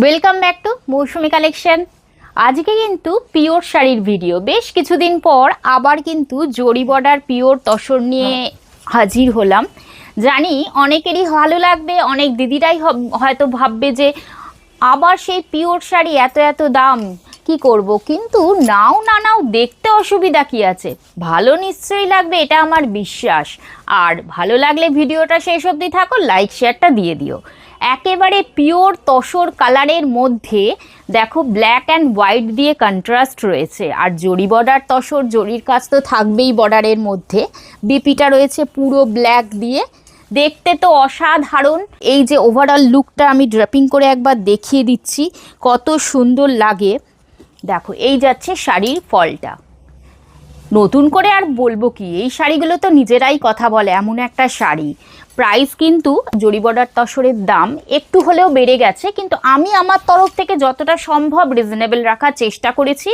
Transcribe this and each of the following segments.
Welcome back to Mousumi collection. আজকে কিন্তু pure শাড়ির ভিডিও। বেশ কিছুদিন পর আবার কিন্তু জরি বর্ডার পিওর তসর নিয়ে হাজির হলাম। জানি অনেকেরই ভালো লাগবে, অনেক দিদিরাই হয়তো ভাববে যে আবার সেই পিওর শাড়ি এত এত দাম, কি করব। কিন্তু নাও না নাও, দেখতে অসুবিধা কি আছে, ভালো নিশ্চয়ই লাগবে, এটা আমার বিশ্বাস। আর ভালো লাগলে ভিডিওটা শেষ অবধি থাকো, লাইক শেয়ারটা দিয়ে দিও। একেবারে পিওর তসর কালারের মধ্যে দেখো ব্ল্যাক অ্যান্ড হোয়াইট দিয়ে কন্ট্রাস্ট রয়েছে। আর জরি বর্ডার তসর, জরির কাজ তো থাকবেই বর্ডারের মধ্যে। বিপিটা রয়েছে পুরো ব্ল্যাক দিয়ে, দেখতে তো অসাধারণ। এই যে ওভারঅল লুকটা আমি ড্রাপিং করে একবার দেখিয়ে দিচ্ছি, কত সুন্দর লাগে। দেখো এই যাচ্ছে শাড়ির ফলটা। নতুন করে আর বলবো কি, এই শাড়িগুলো তো নিজেরাই কথা বলে, এমন একটা শাড়ি। প্রাইস কিন্তু জরি বর্ডার তসরের দাম একটু হলেও বেড়ে গেছে, কিন্তু আমি আমার তরফ থেকে যতটা সম্ভব রিজনেবল রাখার চেষ্টা করেছি।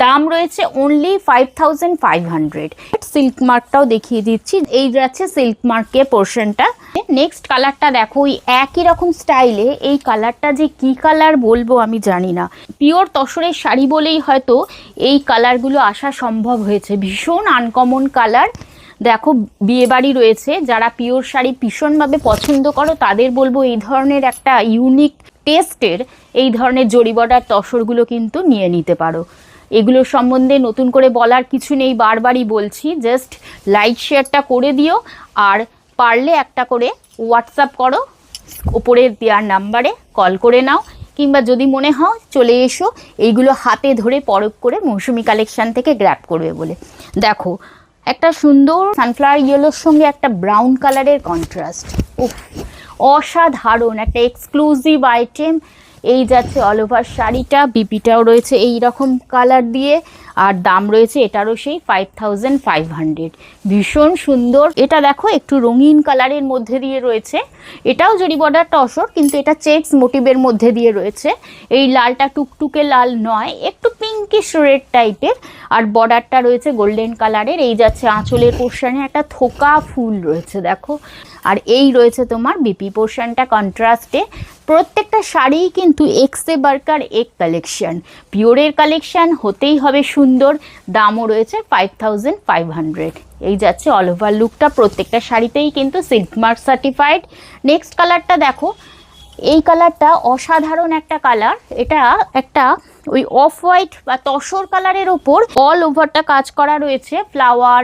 দাম রয়েছে অনলি 5500। সিল্ক মার্কটাও দেখিয়ে দিচ্ছি, এই যাচ্ছে সিল্ক মার্কের পোর্শনটা। নেক্সট কালারটা দেখো, ওই একই রকম স্টাইলে। এই কালারটা যে কি কালার বলবো আমি জানি না, পিওর তসরের শাড়ি বলেই হয়তো এই কালারগুলো আসা সম্ভব হয়েছে। ভীষণ আনকমন কালার। দেখো বিয়েবাড়ি রয়েছে, যারা পিওর শাড়ি ভীষণভাবে পছন্দ করো তাদের বলবো এই ধরনের একটা ইউনিক টেস্টের এই ধরনের জরি বর্ডার তসরগুলো কিন্তু নিয়ে নিতে পারো। এগুলোর সম্বন্ধে নতুন করে বলার কিছু নেই, বারবারই বলছি। জাস্ট লাইক শেয়ারটা করে দিও, আর পারলে একটা করে হোয়াটসঅ্যাপ করো, ওপরের দেওয়ার নাম্বারে কল করে নাও, কিংবা যদি মনে হয় চলে এসো, এইগুলো হাতে ধরে পরখ করে মৌসুমি কালেকশন থেকে গ্র্যাব করবে বলে। দেখো একটা সুন্দর সানফ্লাওয়ার ইয়েলোর সঙ্গে একটা ব্রাউন কালারের কন্ট্রাস্ট, অসাধারণ একটা এক্সক্লুসিভ আইটেম। এই যাচ্ছে অল ওভার শাড়িটা, বিপিটাও রয়েছে এই রকম কালার দিয়ে, আর দাম রয়েছে এটারও সেই 5500। ভীষণ সুন্দর। এটা দেখো একটু রঙিন কালারের মধ্যে দিয়ে রয়েছে, এটাও জরি বর্ডার তসর, কিন্তু এটা চেকস মোটিভের মধ্যে দিয়ে রয়েছে। এই লালটা টুকটুকে লাল নয়, একটু পিঙ্কিশ রেড টাইপের, আর বর্ডারটা রয়েছে গোল্ডেন কালারের। এই যাচ্ছে আঁচলের পোর্শনে একটা থোকা ফুল রয়েছে দেখো, আর এই রয়েছে তোমার বিপি পোর্শনটা কন্ট্রাস্টে। প্রত্যেকটা শাড়িই কিন্তু এক্সে বার্কার এক কালেকশন, পিওরের কালেকশন হতেই হবে সুন্দর। দামও রয়েছে 5500। এই যাচ্ছে অল ওভার লুকটা, প্রত্যেকটা শাড়িতেই কিন্তু সিল্ক মার্ক সার্টিফাইড। নেক্সট কালারটা দেখো, এই কালারটা অসাধারণ একটা কালার। এটা একটা ওই অফ হোয়াইট বা তসর কালারের ওপর অল ওভারটা কাজ করা রয়েছে, ফ্লাওয়ার,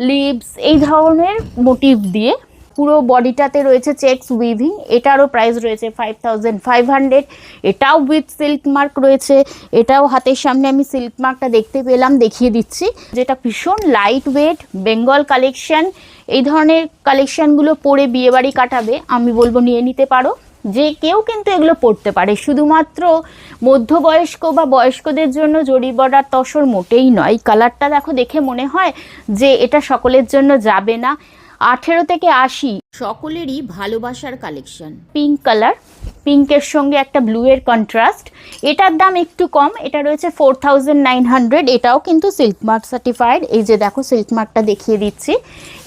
লিভস এই ধরনের মোটিভ দিয়ে। পুরো বডিটাতে রয়েছে চেকস উইভিং। এটারও প্রাইস রয়েছে 5500। এটাও উইথ সিল্ক মার্ক রয়েছে। এটাও হাতের সামনে আমি সিল্ক মার্কটা দেখতে পেলাম, দেখিয়ে দিচ্ছি। যেটা ভীষণ লাইট ওয়েট বেঙ্গল কালেকশন। এই ধরনের কালেকশনগুলো পরে বিয়েবাড়ি কাটাবে, আমি বলবো নিয়ে নিতে পারো। যে কেউ কিন্তু এগুলো পরতে পারে, শুধুমাত্র মধ্যবয়স্ক বা বয়স্কদের জন্য জরি বর্ডার তসর মোটেই নয়। কালারটা দেখো, দেখে মনে হয় যে এটা সকলের জন্য যাবে না। 18 থেকে 80 সকলেরই ভালোবাসার কালেকশন। পিঙ্ক কালার, পিঙ্কের সঙ্গে একটা ব্লু এর কন্ট্রাস্ট। এটার দাম একটু কম, এটা রয়েছে 4900। এটাও কিন্তু সিল্ক মার্ক সার্টিফাইড। এই যে দেখো সিল্ক মার্কটা দেখিয়ে দিচ্ছি।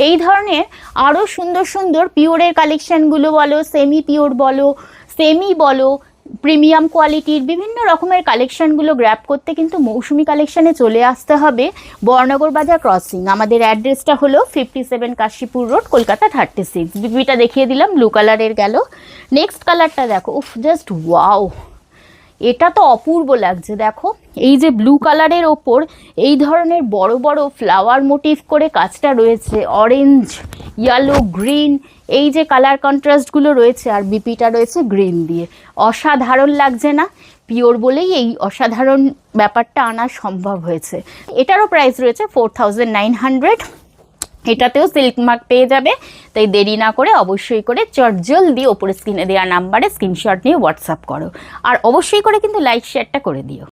এই ধরনের আরও সুন্দর সুন্দর পিওরের কালেকশানগুলো বলো, সেমি পিওর বলো, সেমি বলো, প্রিমিয়াম কোয়ালিটির বিভিন্ন রকমের কালেকশানগুলো গ্র্যাব করতে কিন্তু মৌসুমি কালেকশানে চলে আসতে হবে। বর্ণনগর বাজার ক্রসিং। আমাদের অ্যাড্রেসটা হলো 57 কাশীপুর রোড, কলকাতা 36। বিপিটা দেখিয়ে দিলাম, ব্লু কালারের গেল। নেক্সট কালারটা দেখো, উফ জাস্ট ওয়াও, এটা তো অপূর্ব লাগছে। দেখো এই যে ব্লু কালারের ওপর এই ধরনের বড় বড় ফ্লাওয়ার মোটিভ করে কাজটা রয়েছে, অরেঞ্জ, ইয়েলো, গ্রিন, এই যে কালার কন্ট্রাস্টগুলো রয়েছে, আর বিপিটা রয়েছে গ্রিন দিয়ে। অসাধারণ লাগছে না? পিওর বলেই এই অসাধারণ ব্যাপারটা আনা সম্ভব হয়েছে। এটারও প্রাইস রয়েছে 4900। এটাতেও সিল্ক মার্ক পেয়ে যাবে। তাই দেরি না করে অবশ্যই করে জলদি ওপরে স্ক্রিনে দেওয়া নাম্বারে স্ক্রিনশট নিয়ে হোয়াটসঅ্যাপ করো, আর অবশ্যই করে কিন্তু লাইক শেয়ারটা করে দিও।